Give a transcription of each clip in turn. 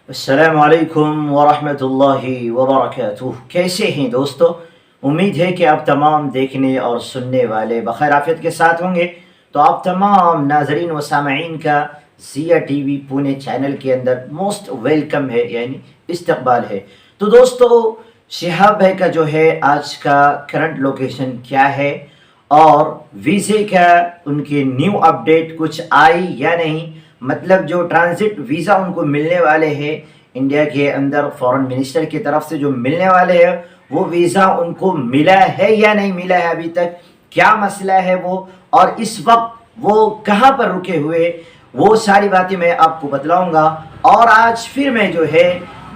अस्सलाम वालेकुम वरहमतुल्लाहि वबरकातुह। कैसे हैं दोस्तों? उम्मीद है कि आप तमाम देखने और सुनने वाले बखैर आफियत के साथ होंगे। तो आप तमाम नाजरीन व सामईन का ज़िया टीवी पुणे चैनल के अंदर मोस्ट वेलकम है, यानी इस्तकबाल है। तो दोस्तों, शिहाब भाई का जो है आज का करंट लोकेशन क्या है और वीज़े का उनके न्यू अपडेट कुछ आई या नहीं, मतलब जो ट्रांजिट वीज़ा उनको मिलने वाले हैं इंडिया के अंदर फॉरेन मिनिस्टर की तरफ से जो मिलने वाले हैं, वो वीज़ा उनको मिला है या नहीं मिला है अभी तक, क्या मसला है वो, और इस वक्त वो कहाँ पर रुके हुए, वो सारी बातें मैं आपको बतलाऊंगा। और आज फिर मैं जो है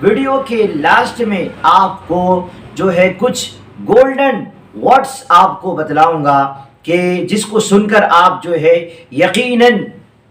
वीडियो के लास्ट में आपको जो है कुछ गोल्डन वर्ड्स आपको बतलाऊंगा कि जिसको सुनकर आप जो है यकीनन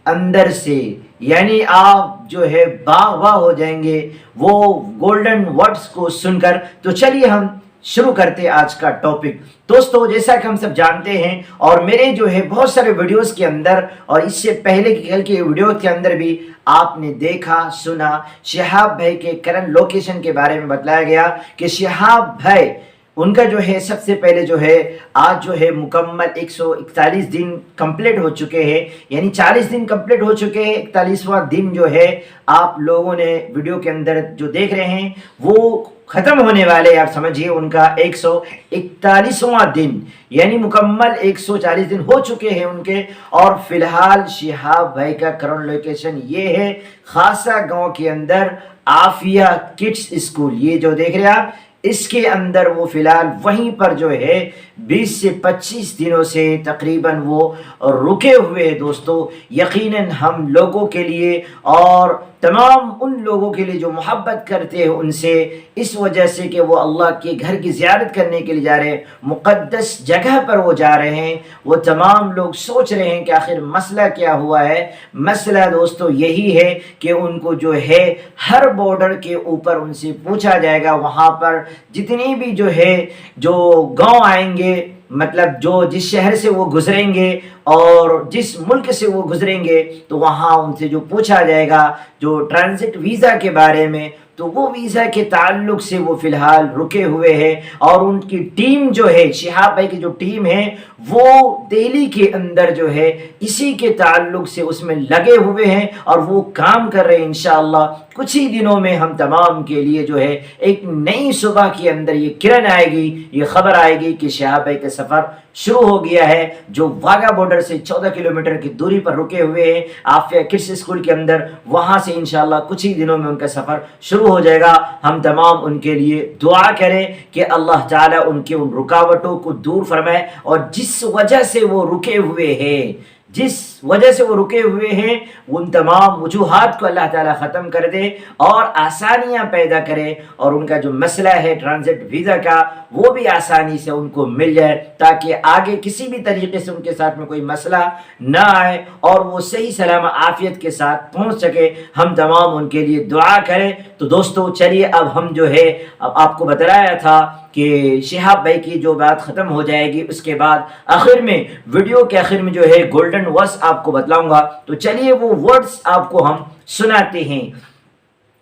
अंदर से, यानी आप जो है बाग बाग हो जाएंगे वो गोल्डन वर्ड्स को सुनकर। तो चलिए हम शुरू करते हैं आज का टॉपिक। दोस्तों, जैसा कि हम सब जानते हैं और मेरे जो है बहुत सारे वीडियोस के अंदर और इससे पहले की कल के वीडियो के अंदर भी आपने देखा सुना, शिहाब भाई के करंट लोकेशन के बारे में बताया गया कि शिहाब भाई उनका जो है सबसे पहले जो है आज जो है मुकम्मल 141 दिन कंप्लीट हो चुके हैं, यानी 40 दिन कंप्लीट हो चुके हैं। 41वां दिन जो है आप लोगों ने वीडियो के अंदर जो देख रहे हैं वो खत्म होने वाले, आप समझिए उनका 141वां दिन, यानी मुकम्मल 140 दिन हो चुके हैं उनके। और फिलहाल शिहाब भाई का करंट लोकेशन ये है खासा गांव के अंदर आफिया किड्स स्कूल, ये जो देख रहे हैं आप, इसके अंदर वो फिलहाल वहीं पर जो है 20 से 25 दिनों से तकरीबन वो रुके हुए हैं। दोस्तों, यकीनन हम लोगों के लिए और तमाम उन लोगों के लिए जो मोहब्बत करते हैं उनसे, इस वजह से कि वो अल्लाह के घर की ज़ियारत करने के लिए जा रहे हैं, मुक़द्दस जगह पर वो जा रहे हैं। वो तमाम लोग सोच रहे हैं कि आखिर मसला क्या हुआ है। मसला दोस्तों यही है कि उनको जो है हर बॉर्डर के ऊपर उनसे पूछा जाएगा, वहाँ पर जितनी भी जो है जो गांव आएंगे, मतलब जो जिस शहर से वो गुजरेंगे और जिस मुल्क से वो गुजरेंगे, तो वहाँ उनसे जो पूछा जाएगा जो ट्रांजिट वीज़ा के बारे में, तो वो वीज़ा के ताल्लुक से वो फिलहाल रुके हुए हैं। और उनकी टीम जो है, शिहाब भाई की जो टीम है, वो दिल्ली के अंदर जो है इसी के ताल्लुक से उसमें लगे हुए हैं और वो काम कर रहे हैं। इंशाअल्लाह कुछ ही दिनों में हम तमाम के लिए जो है एक नई सुबह के अंदर ये किरण आएगी, ये खबर आएगी कि शिहाब भाई का सफ़र शुरू हो गया है, जो वाघा बॉर्डर से 14 किलोमीटर की दूरी पर रुके हुए हैं आफिया किड्स स्कूल के अंदर। वहां से इंशाल्लाह कुछ ही दिनों में उनका सफ़र शुरू हो जाएगा। हम तमाम उनके लिए दुआ करें कि अल्लाह ताला उनके उन रुकावटों को दूर फरमाए और जिस वजह से वो रुके हुए हैं, जिस वजह से वो रुके हुए हैं, उन तमाम वजूहात को अल्लाह ताला ख़त्म कर दे और आसानियाँ पैदा करे और उनका जो मसला है ट्रांजिट वीज़ा का, वो भी आसानी से उनको मिल जाए, ताकि आगे किसी भी तरीके से उनके साथ में कोई मसला ना आए और वो सही सलामत आफियत के साथ पहुँच सके। हम तमाम उनके लिए दुआ करें। तो दोस्तों चलिए, अब हम जो है अब आपको बताया था कि शिहाब भाई की जो बात ख़त्म हो जाएगी, उसके बाद आखिर में वीडियो के आखिर में जो है गोल्डन वर्ड्स आपको बतलाऊंगा। तो चलिए वो वर्ड्स आपको हम सुनाते हैं।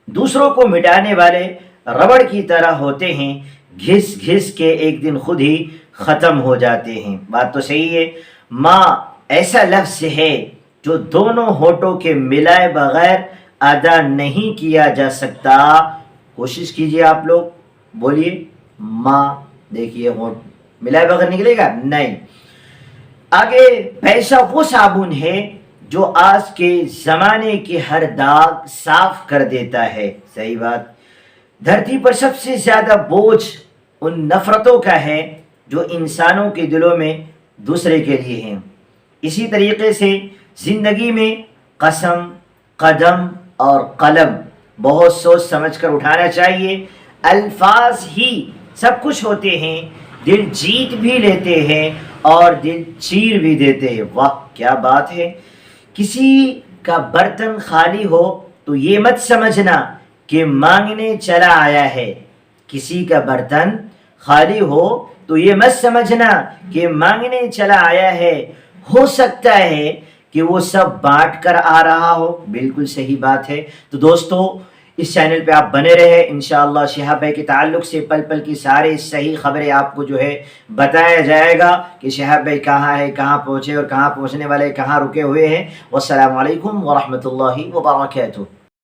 दूसरों को मिटाने वाले रबड़ की तरह होते हैं, घिस घिस के एक दिन खुद ही ख़त्म हो जाते हैं। बात तो सही है। माँ ऐसा लफ्ज़ है जो दोनों होठों के मिलाए बगैर अदा नहीं किया जा सकता। कोशिश कीजिए, आप लोग बोलिए माँ, देखिए होठ मिलाए बगैर निकलेगा नहीं। आगे, पैसा वो साबुन है जो आज के ज़माने के हर दाग साफ कर देता है। सही बात। धरती पर सबसे ज़्यादा बोझ उन नफ़रतों का है जो इंसानों के दिलों में दूसरे के लिए हैं। इसी तरीके से ज़िंदगी में कसम, कदम और कलम बहुत सोच समझ कर उठाना चाहिए। अल्फाज ही सब कुछ होते हैं, दिल जीत भी लेते हैं और दिल चीर भी देते हैं। वाह क्या बात है। किसी का बर्तन खाली हो तो ये मत समझना कि मांगने चला आया है। किसी का बर्तन खाली हो तो ये मत समझना कि मांगने चला आया है। हो सकता है कि वो सब बांट कर आ रहा हो। बिल्कुल सही बात है। तो दोस्तों, اس چینل پہ آپ بنے رہے. انشاءاللہ شہاب بھائی کے تعلق سے پل پل کی ساری صحیح خبریں آپ کو جو ہے بتایا جائے گا کہ شہاب بھائی کہاں ہے, کہاں پہنچے اور کہاں پہنچنے والے, کہاں رکے ہوئے ہیں. والسلام علیکم ورحمۃ اللہ وبرکاتہ.